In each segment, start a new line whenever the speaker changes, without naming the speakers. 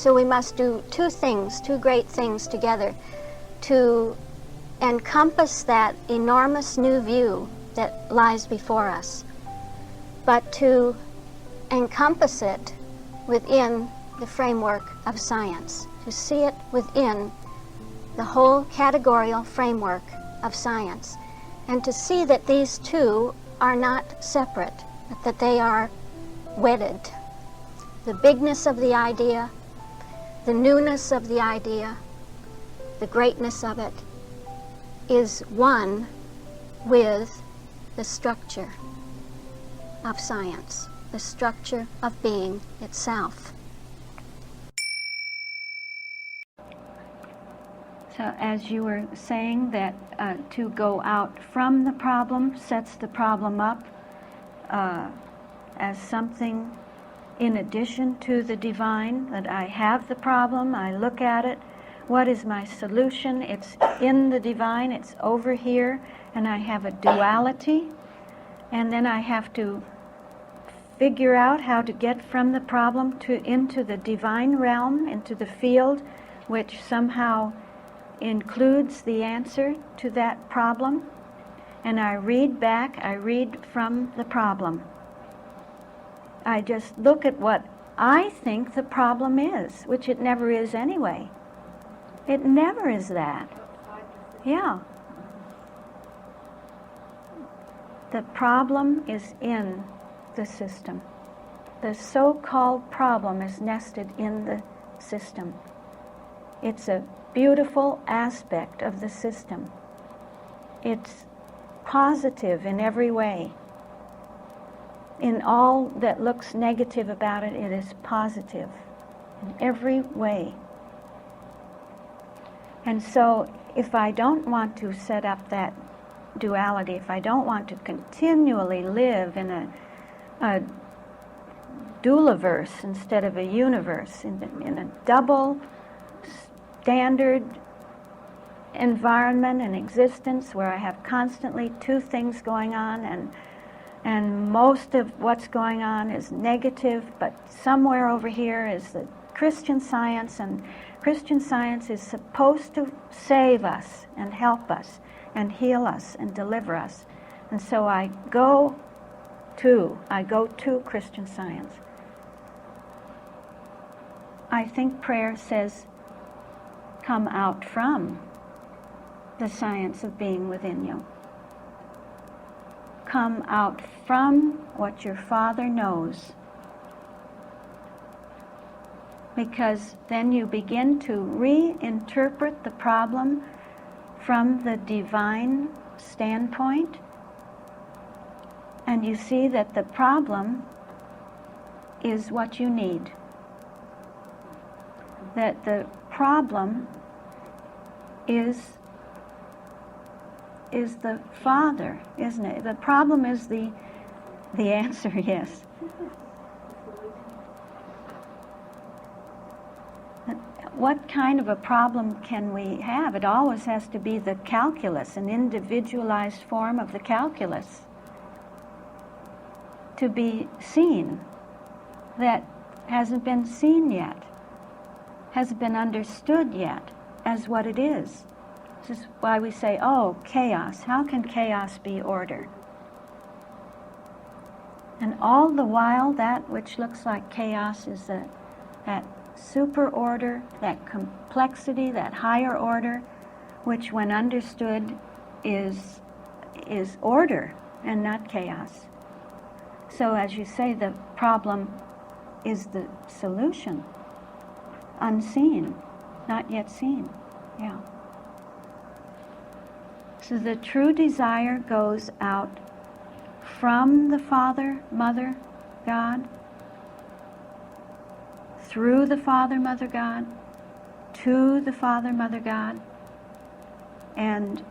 So we must do two things, two great things together, to encompass that enormous new view that lies before us, but to encompass it within the framework of science, to see it within the whole categorical framework of science, and to see that these two are not separate, but that they are wedded. The bigness of the idea, the newness of the idea, the greatness of it is one with the structure of science, the structure of being itself.
So as you were saying that to go out from the problem sets the problem up as something in addition to the divine, that I have the problem, I look at it, what is my solution? It's in the divine, it's over here, and I have a duality, and then I have to figure out how to get from the problem into the divine realm, into the field, which somehow includes the answer to that problem. And I read back, I read from the problem. I just look at what I think the problem is, which it never is anyway. It never is that. Yeah. The problem is in the system. The so-called problem is nested in the system. It's a beautiful aspect of the system. It's positive in every way. In all that looks negative about it, it is positive in every way. And so if I don't want to set up that duality, if I don't want to continually live in a dualiverse instead of a universe, in a double standard environment and existence where I have constantly two things going on, and most of what's going on is negative, but somewhere over here is the Christian Science, and Christian Science is supposed to save us and help us and heal us and deliver us. And so I go to Christian Science. I think prayer says, come out from the science of being within you. Come out from what your Father knows. Because then you begin to reinterpret the problem from the divine standpoint, and you see that the problem is what you need. That the problem is the Father, isn't it? The problem is the answer, yes. What kind of a problem can we have? It always has to be the calculus, an individualized form of the calculus, to be seen, that hasn't been seen yet, hasn't been understood yet as what it is. This is why we say, oh, chaos. How can chaos be order? And all the while, that which looks like chaos is that super order, that complexity, that higher order, which when understood is order and not chaos. So as you say, the problem is the solution, unseen, not yet seen. Yeah. So the true desire goes out from the Father, Mother, God, through the Father, Mother, God, to the Father, Mother, God, and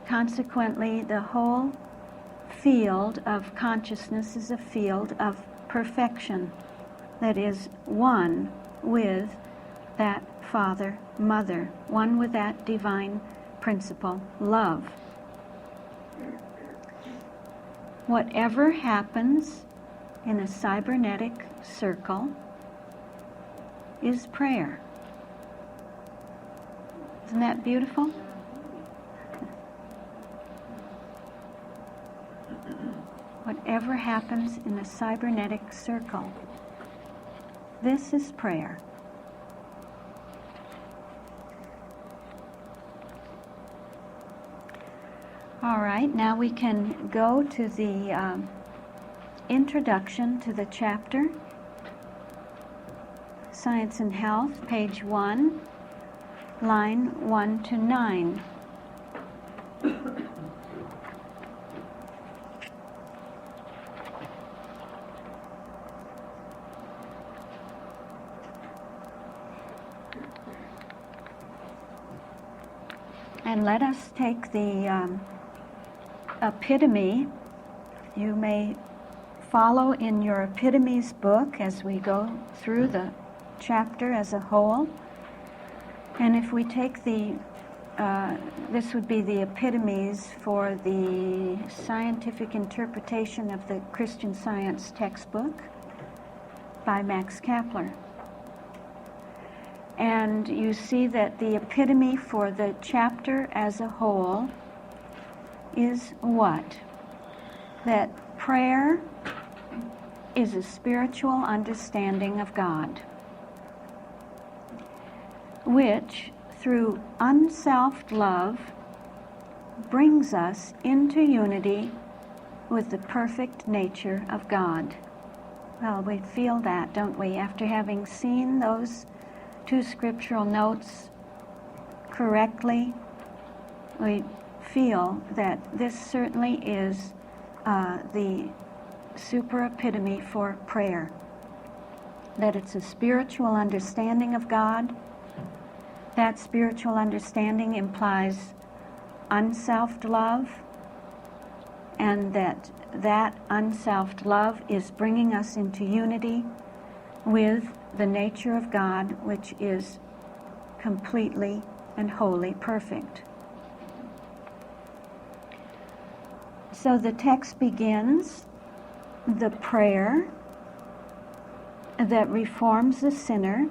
consequently the whole field of consciousness is a field of perfection that is one with that Father, Mother, one with that divine principle, love. Whatever happens in a cybernetic circle is prayer. Isn't that beautiful? Whatever happens in a cybernetic circle, this is prayer. All right, now we can go to the introduction to the chapter, Science and Health, page 1, line 1 to 9. And let us take the epitome. You may follow in your epitomes book as we go through the chapter as a whole. And if we take the, this would be the epitomes for the scientific interpretation of the Christian Science textbook by Max Kapler. And you see that the epitome for the chapter as a whole is what? That prayer is a spiritual understanding of God, which, through unselfed love, brings us into unity with the perfect nature of God. Well, we feel that, don't we? After having seen those two scriptural notes correctly, we feel that this certainly is the super epitome for prayer. That it's a spiritual understanding of God. That spiritual understanding implies unselfed love, and that unselfed love is bringing us into unity with the nature of God, which is completely and wholly perfect. So the text begins, the prayer that reforms the sinner.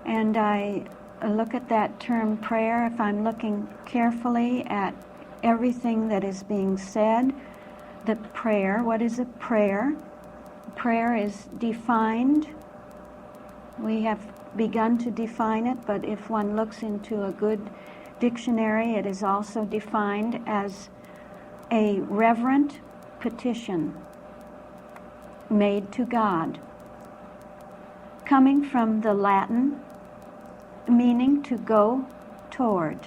And I look at that term prayer, if I'm looking carefully at everything that is being said, the prayer, what is a prayer? Prayer is defined. We have begun to define it, but if one looks into a good dictionary, it is also defined as a reverent petition made to God, coming from the Latin meaning to go toward.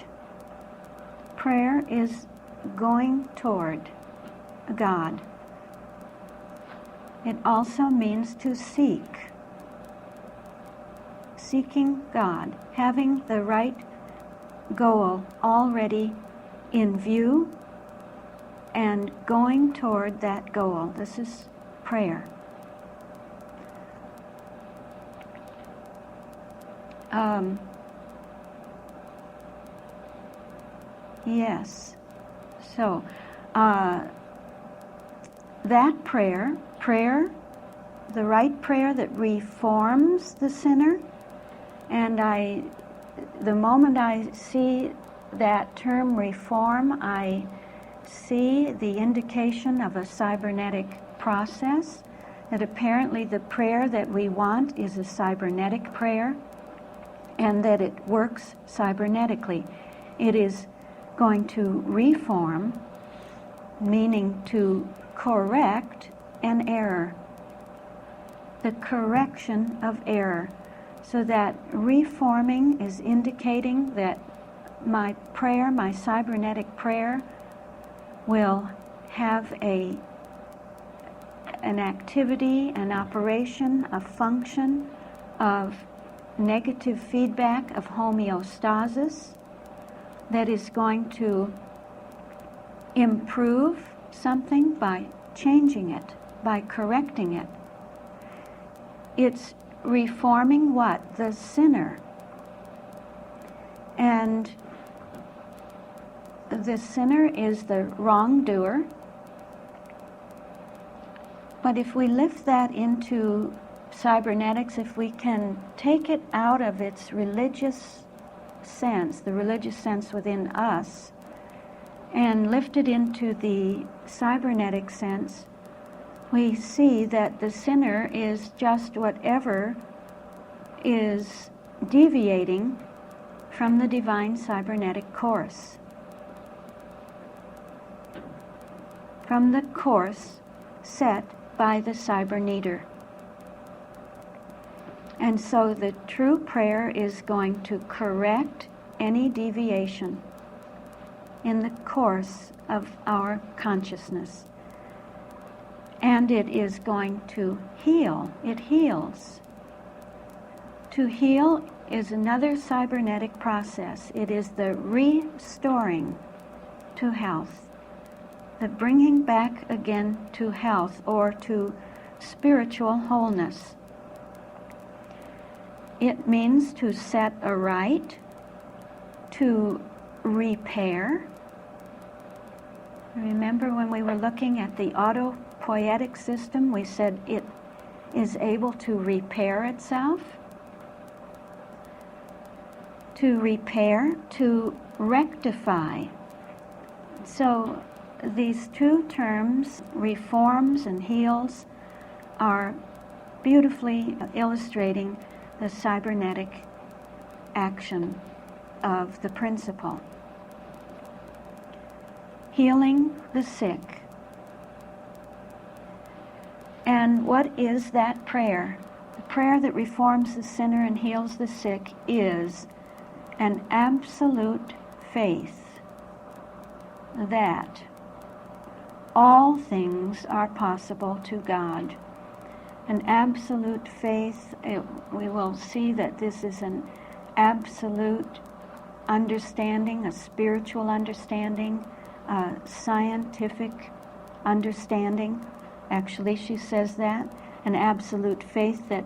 Prayer is going toward God. It also means to seek. Seeking God, having the right goal already in view and going toward that goal. This is prayer. Yes. So, that prayer, the right prayer that reforms the sinner, and the moment I see that term reform, I see the indication of a cybernetic process, that apparently the prayer that we want is a cybernetic prayer, and that it works cybernetically. It is going to reform, meaning to correct an error, the correction of error. So that reforming is indicating that my prayer, my cybernetic prayer, will have an activity, an operation, a function of negative feedback, of homeostasis, that is going to improve something by changing it, by correcting it. It's reforming what? The sinner. And the sinner is the wrongdoer. But if we lift that into cybernetics, if we can take it out of its religious sense, the religious sense within us, and lift it into the cybernetic sense, we see that the sinner is just whatever is deviating from the divine cybernetic course. From the course set by the cyberneter. And so the true prayer is going to correct any deviation in the course of our consciousness. And it is going to heal. It heals. To heal is another cybernetic process. It is the restoring to health, the bringing back again to health or to spiritual wholeness. It means to set aright, to repair. Remember when we were looking at the autopoietic system, we said it is able to repair itself? To repair, to rectify. So these two terms, reforms and heals, are beautifully illustrating the cybernetic action of the principle. Healing the sick. And what is that prayer? The prayer that reforms the sinner and heals the sick is an absolute faith that all things are possible to God. An absolute faith, we will see that this is an absolute understanding, a spiritual understanding, a scientific understanding. Actually, she says that, an absolute faith that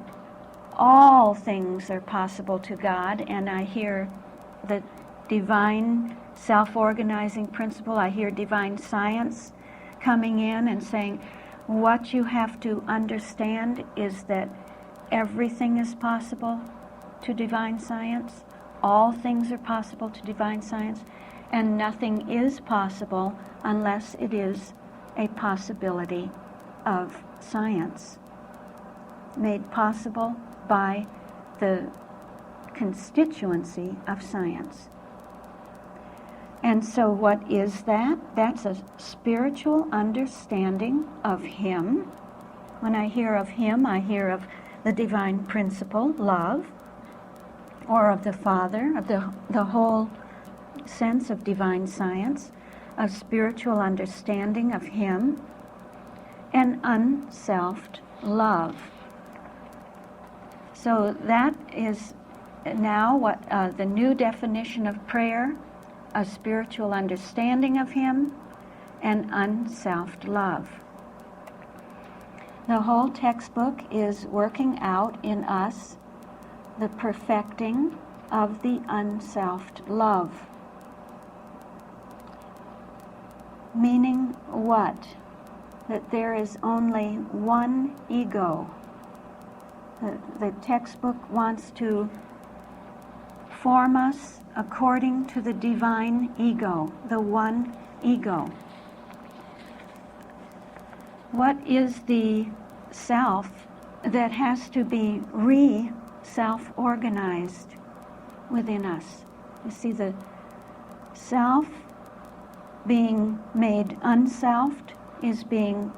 all things are possible to God. And I hear the divine self-organizing principle, I hear divine science coming in and saying, what you have to understand is that everything is possible to divine science. All things are possible to divine science. And nothing is possible unless it is a possibility of science, made possible by the constituency of science. And so what is that? That's a spiritual understanding of Him. When I hear of Him, I hear of the divine principle, love, or of the Father, of the whole sense of divine science, a spiritual understanding of Him, and unselfed love. So that is now what the new definition of prayer, a spiritual understanding of Him, and unselfed love. The whole textbook is working out in us the perfecting of the unselfed love. Meaning what? That there is only one ego. The textbook wants to form us according to the divine ego, the one ego. What is the self that has to be self-organized within us? You see, the self being made unselfed is being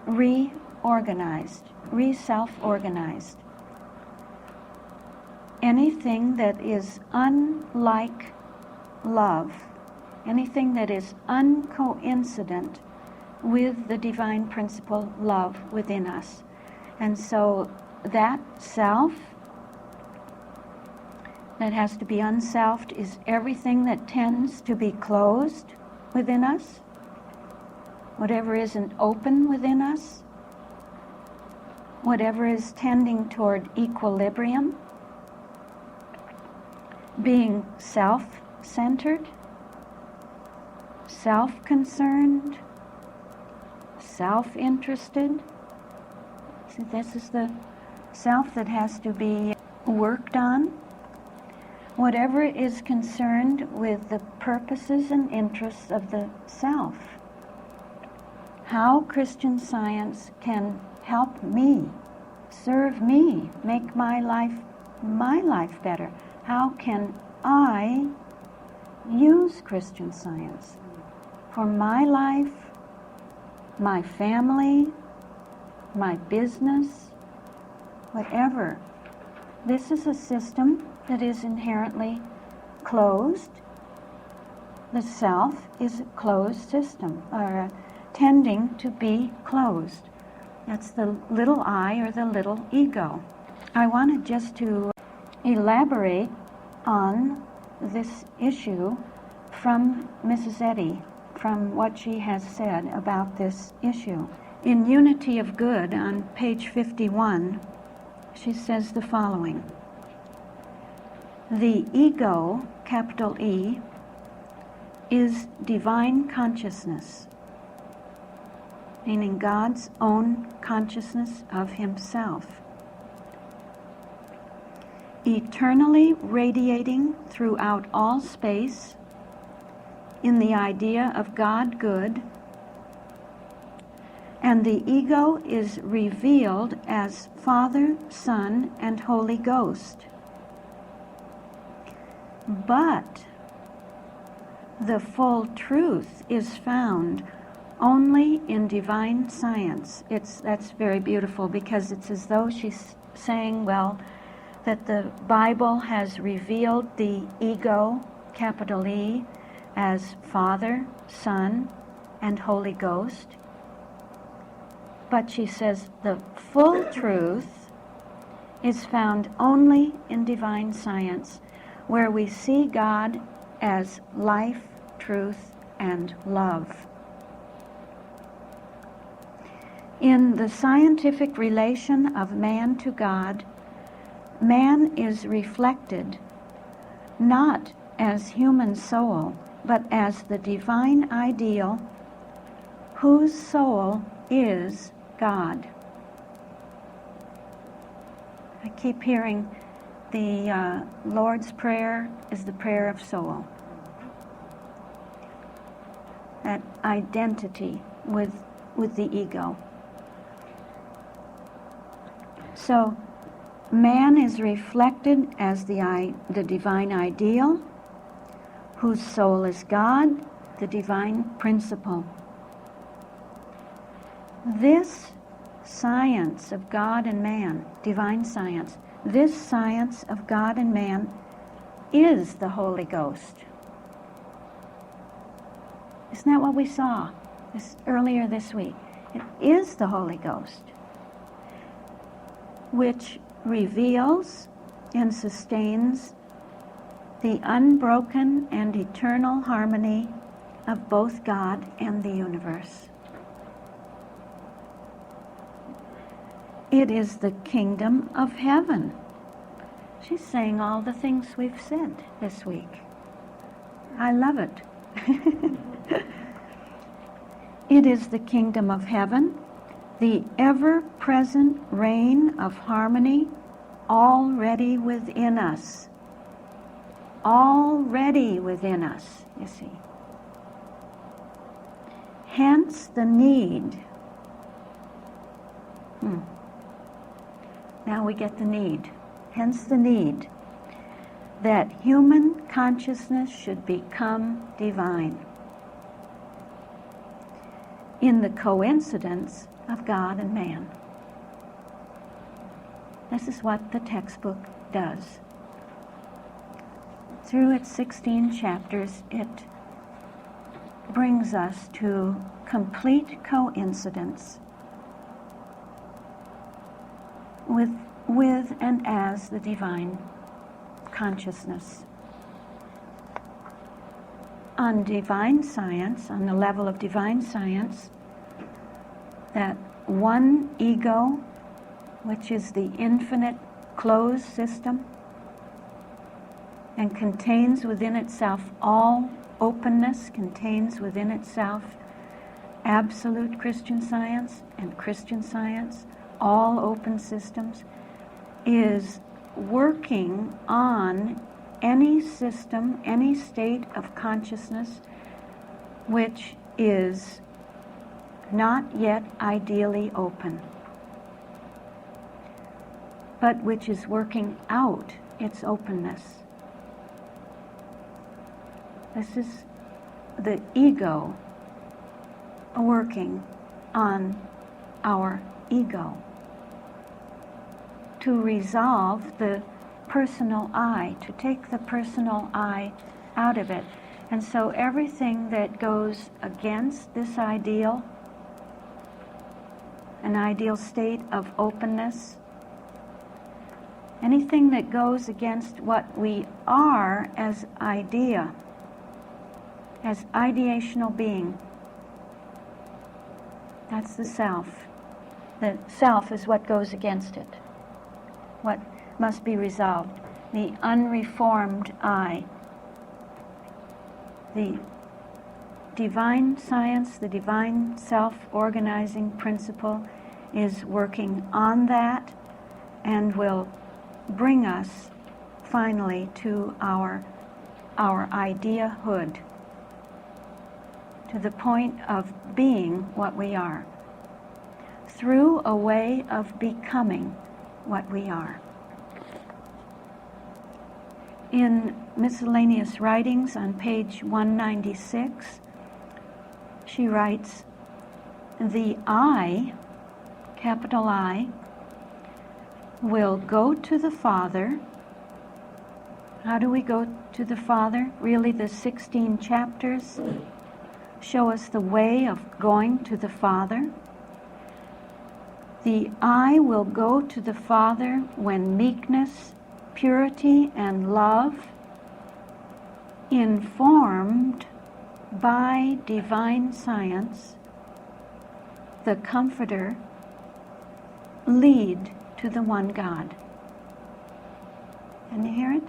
reorganized, self-organized. Anything that is unlike love, anything that is uncoincident with the divine principle love within us. And so that self that has to be unselfed is everything that tends to be closed within us, whatever isn't open within us, whatever is tending toward equilibrium, being self-centered, self-concerned, self-interested. This is the self that has to be worked on. Whatever is concerned with the purposes and interests of the self. How Christian Science can help me, serve me, make my life better. How can I use Christian Science for my life, my family, my business, whatever. This is a system that is inherently closed. The self is a closed system, or tending to be closed. That's the little I, or the little ego. I wanted just to elaborate on this issue from Mrs. Eddy, from what she has said about this issue. In Unity of Good, on page 51, she says the following. The ego, capital E, is divine consciousness, meaning God's own consciousness of himself, eternally radiating throughout all space in the idea of God good, and the ego is revealed as Father, Son, and Holy Ghost. But the full truth is found only in divine science. That's very beautiful, because it's as though she's saying, well, that the Bible has revealed the ego, capital E, as Father, Son, and Holy Ghost. But she says the full truth is found only in divine science, where we see God as life, truth, and love. In the scientific relation of man to God, man is reflected not as human soul, but as the divine ideal whose soul is God. I keep hearing the Lord's Prayer is the prayer of soul. That identity with the ego. So man is reflected as the divine ideal, whose soul is God, the divine principle. This science of God and man, divine science, this science of God and man is the Holy Ghost. Isn't that what we saw earlier this week? It is the Holy Ghost, which reveals and sustains the unbroken and eternal harmony of both God and the universe. It is the kingdom of heaven. She's saying all the things we've said this week. I love it. It is the kingdom of heaven, the ever-present reign of harmony already within us. Already within us, you see. Hence the need. Now we get the need. Hence the need that human consciousness should become divine in the coincidence of God and man. This is what the textbook does. Through its 16 chapters, it brings us to complete coincidence with and as the divine consciousness. On divine science, on the level of divine science, that one ego, which is the infinite closed system, and contains within itself all openness, contains within itself absolute Christian Science and Christian Science, all open systems, is working on any system, any state of consciousness which is not yet ideally open, but which is working out its openness. This is the ego working on our ego to resolve the personal I, to take the personal I out of it. And so everything that goes against this ideal, an ideal state of openness, anything that goes against what we are as idea, as ideational being, that's the self. The self is what goes against it, what must be resolved. The unreformed I. The divine science, the divine self-organizing principle is working on that and will bring us finally to our ideahood, to the point of being what we are, through a way of becoming what we are. In Miscellaneous Writings on page 196, she writes, the I, capital I, will go to the Father. How do we go to the Father? Really, the 16 chapters show us the way of going to the Father. The I will go to the Father when meekness, purity, and love, informed by divine science, the Comforter, lead to the one God. Can you hear it?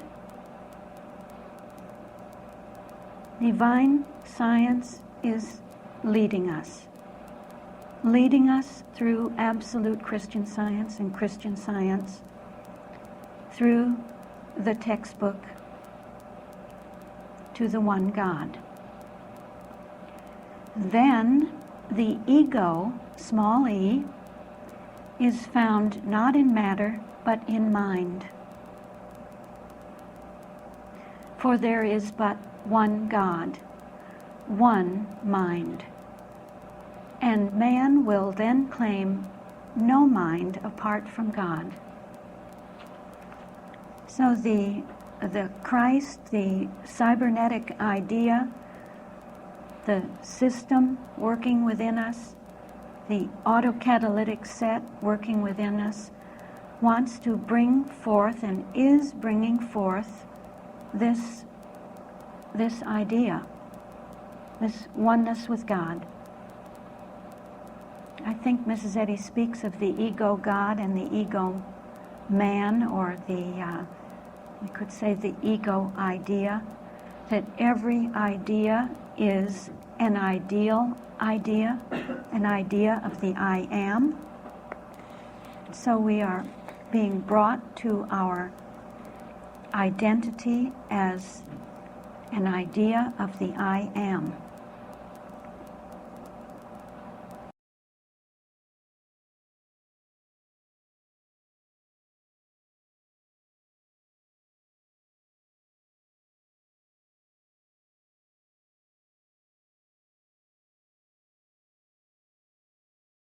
Divine science is leading us through absolute Christian Science and Christian Science, through the textbook, to the one God. Then the ego, small e, is found not in matter, but in mind. For there is but one God, one mind. And man will then claim no mind apart from God. So the Christ, the cybernetic idea, the system working within us, the autocatalytic set working within us, wants to bring forth and is bringing forth this idea, this oneness with God. I think Mrs. Eddy speaks of the ego God and the ego man, or we could say the ego idea, that every idea is an ideal idea, an idea of the I am. So we are being brought to our identity as an idea of the I am.